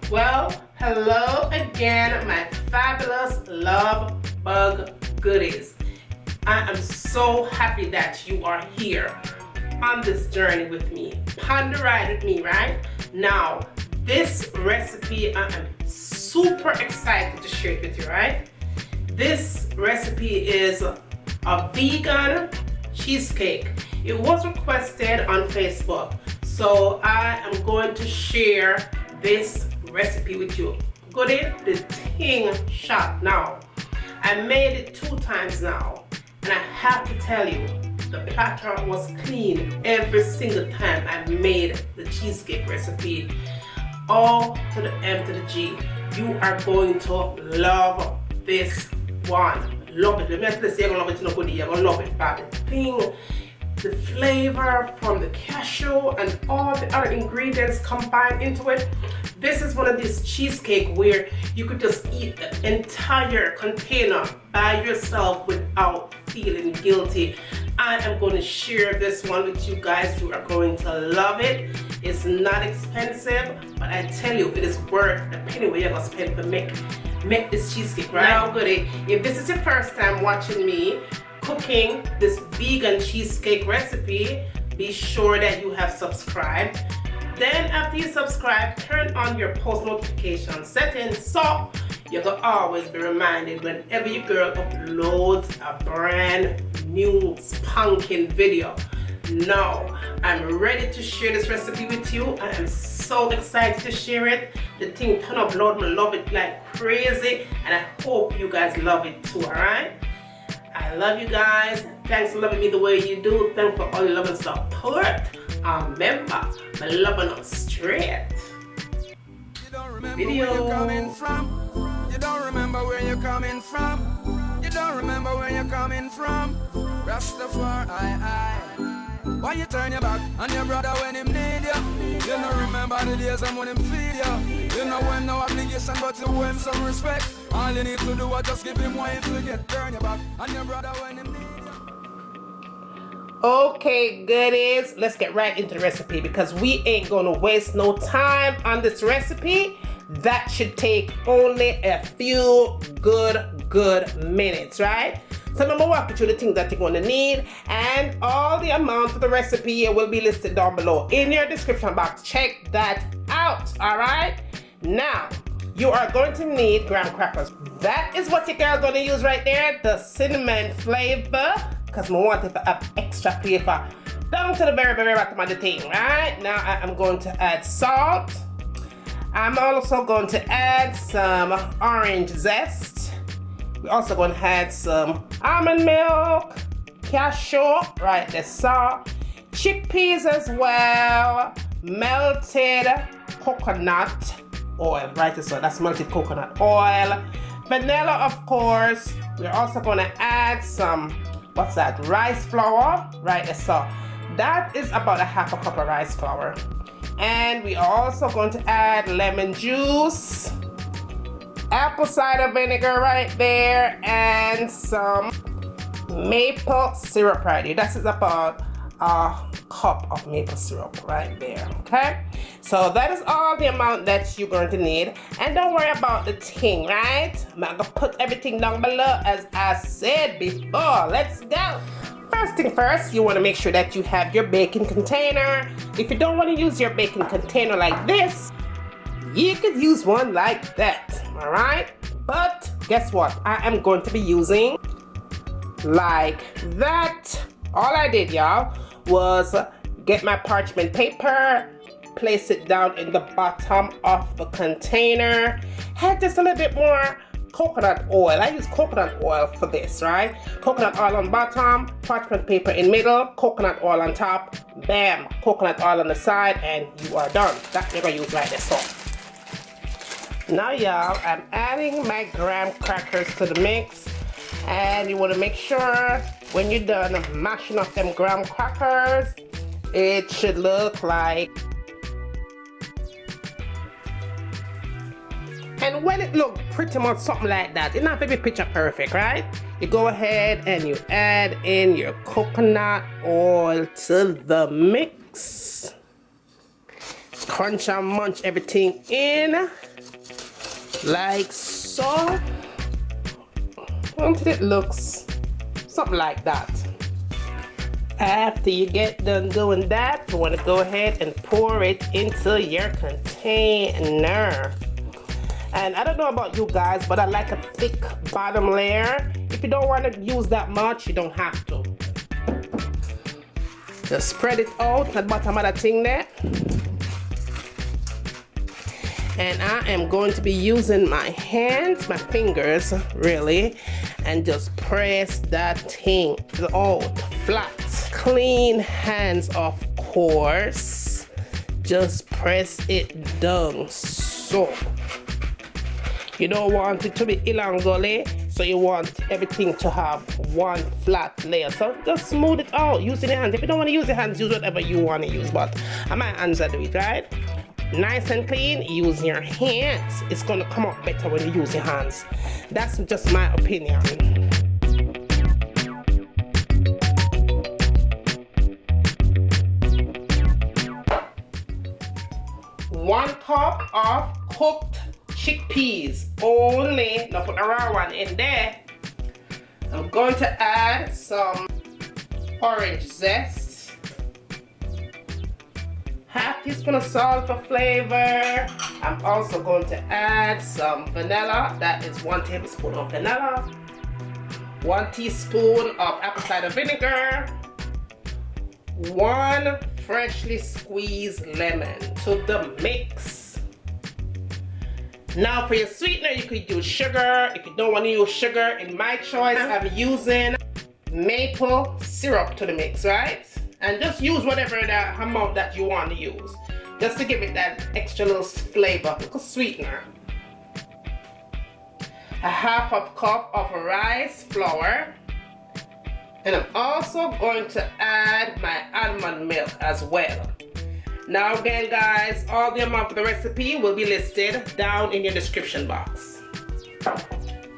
Well, hello again, my fabulous love bug goodies. I am so happy that you are here on this journey with me. Ponder ride with me, right? Now, this recipe, I am super excited to share it with you, right? This recipe is a vegan cheesecake. It was requested on Facebook, so I am going to share this recipe with you. Got it? The thing shot now. I made it 2 times now, and I have to tell you, the platter was clean every single time I made the cheesecake recipe. O to the M to the G. You are going to love this one. Love it. Let me tell you, you're gonna love it. You're gonna love it. But the thing, the flavor from the cashew and all the other ingredients combined into it. This is one of these cheesecake where you could just eat the entire container by yourself without feeling guilty. I am going to share this one with you guys. You are going to love it. It's not expensive, but I tell you, it is worth the penny where you're gonna spend to make this cheesecake, right? Now, goodie, if this is your first time watching me cooking this vegan cheesecake recipe, be sure that you have subscribed. Then after you subscribe, turn on your post notification settings so you can always be reminded whenever your girl uploads a brand new spunking video. Now, I'm ready to share this recipe with you. I am so excited to share it. The thing turned up loud, I love it like crazy, and I hope you guys love it too, alright? I love you guys. Thanks for loving me the way you do. Thanks for all your love and support. Remember, my love on straight. You don't remember where you're coming from. You don't remember where you're coming from. You don't remember where you're coming from. Rastafari, why you turn your back on your brother when him need you? You don't remember the days when him feed you. You know when no obligation but you owe him some respect. All you need to do is just give him wine to get turn your back on your brother when him need you. Okay, goodies, let's get right into the recipe because we ain't gonna waste no time on this recipe. That should take only a few good minutes, right? So I'm gonna walk you through the things that you're gonna need, and all the amount for the recipe will be listed down below in your description box. Check that out, all right? Now, you are going to need graham crackers. That is what your girl's gonna use right there, the cinnamon flavor, because I want it to have extra flavor down to the very bottom of the thing, right? Now I am going to add salt. I'm also going to add some orange zest. We're also going to add some almond milk, cashew, right, the salt, chickpeas as well, melted coconut oil, right, so that's melted coconut oil, vanilla, of course. We're also going to add some, what's that, rice flour, right, so that is about a half a cup of rice flour. And we are also going to add lemon juice, apple cider vinegar right there, and some maple syrup right there. That is about a cup of maple syrup right there, okay? So that is all the amount that you're going to need. And don't worry about the thing, right? I'm going to put everything down below as I said before. Let's go. First thing first, you want to make sure that you have your baking container. If you don't want to use your baking container like this, you could use one like that, all right? But guess what? I am going to be using like that. All I did, y'all, was get my parchment paper, place it down in the bottom of the container, had just a little bit more coconut oil. I use coconut oil for this, right? Coconut oil on bottom, parchment paper in middle, coconut oil on top, bam, coconut oil on the side, and you are done. That's what you're gonna use right there. So now, y'all, I'm adding my graham crackers to the mix, and you want to make sure when you're done mashing up them graham crackers, it should look like. And when it looks pretty much something like that, it's not very picture perfect, right? You go ahead and you add in your coconut oil to the mix. crunch and munch everything in like so until it looks something like that. After you get done doing that, you want to go ahead and pour it into your container. And I don't know about you guys, but I like a thick bottom layer. If you don't want to use that much, you don't have to. Just spread it out at the bottom of that thing there. And I am going to be using my hands, my fingers really, and just press that thing out flat. Clean hands, of course. Just press it down so. You don't want it to be elongated, so you want everything to have one flat layer. So just smooth it out using your hands. If you don't want to use your hands, use whatever you want to use, but my hands are doing it, right? Nice and clean, use your hands. It's gonna come out better when you use your hands. That's just my opinion. 1 cup of cooked chickpeas only. Now put the raw one in there. I'm going to add some orange zest, half teaspoon of salt for flavor. I'm also going to add some vanilla. That is 1 tablespoon of vanilla, 1 teaspoon of apple cider vinegar, 1 freshly squeezed lemon to the mix. Now for your sweetener, you could use sugar. If you don't want to use sugar, in my choice, I'm using maple syrup to the mix, right? And just use whatever the amount that you want to use, just to give it that extra little flavor, little sweetener. A half a cup of rice flour. And I'm also going to add my almond milk as well. Now again guys, all the amount for the recipe will be listed down in your description box.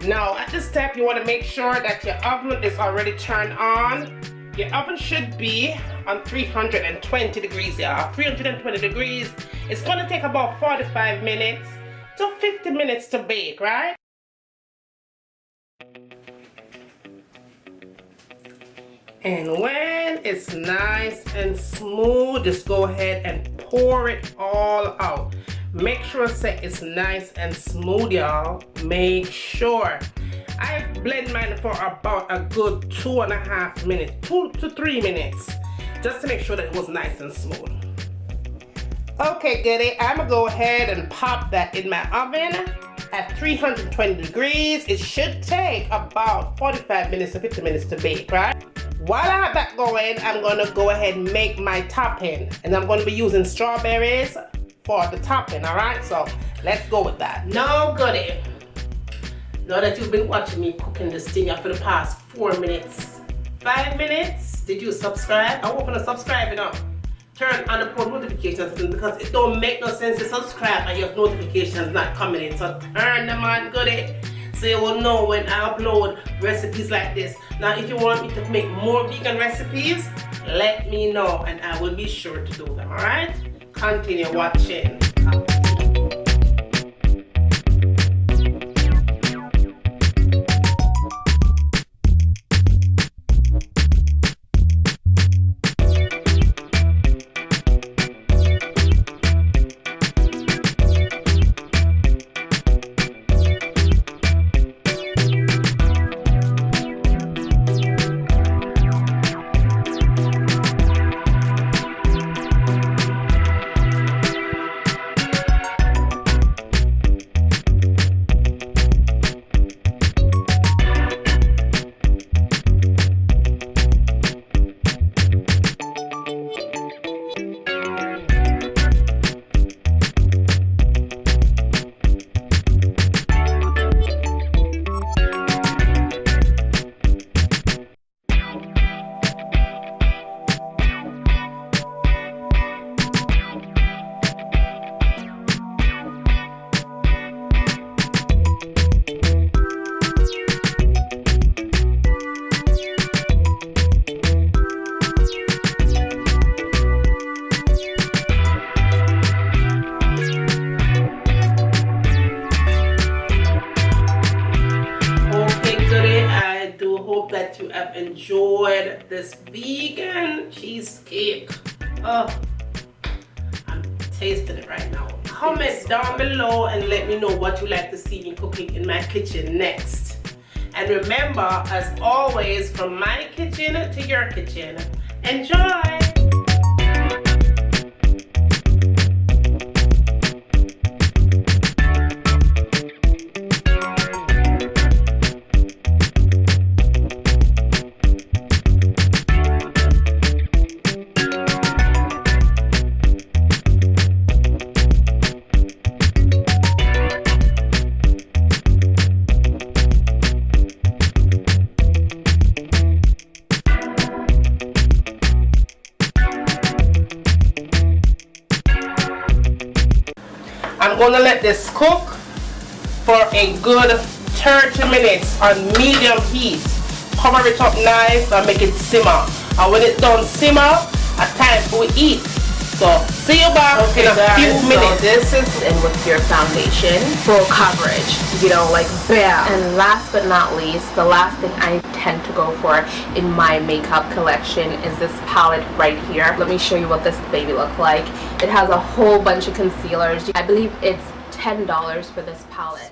Now at this step, you want to make sure that your oven is already turned on. Your oven should be on 320 degrees, yeah, 320 degrees. It's going to take about 45 minutes to 50 minutes to bake, right? And when it's nice and smooth, just go ahead and pour it all out. Make sure it's nice and smooth, y'all. Make sure. I blend mine for about a good 2.5 minutes, 2 to 3 minutes, just to make sure that it was nice and smooth. Okay, goodie, I'm gonna go ahead and pop that in my oven at 320 degrees. It should take about 45 minutes to 50 minutes to bake, right? While I have that going, I'm gonna go ahead and make my topping, and I'm gonna be using strawberries for the topping, all right? So let's go with that. Now, goodie, now that you've been watching me cooking this thing for the past 4 minutes, 5 minutes, did you subscribe? I hope you subscribe, you know. Turn on the post notifications because it don't make no sense to subscribe and your notifications not coming in. So turn them on, goodie, so you will know when I upload recipes like this. Now, if you want me to make more vegan recipes, let me know and I will be sure to do them, alright? Continue watching. enjoyed this vegan cheesecake. Oh, I'm tasting it right now. Comment down below and let me know what you like to see me cooking in my kitchen next. And remember, as always, from my kitchen to your kitchen, enjoy! I'm gonna let this cook for a good 30 minutes on medium heat. Cover it up nice and make it simmer. And when it's done simmer, it's time for we eat. So see you back in a few minutes. So this is in with your foundation, full coverage, you know, like bam. And last but not least, the last thing I tend to go for in my makeup collection is this palette right here. Let me show you what this baby looks like. It has a whole bunch of concealers. I believe it's $10 for this palette.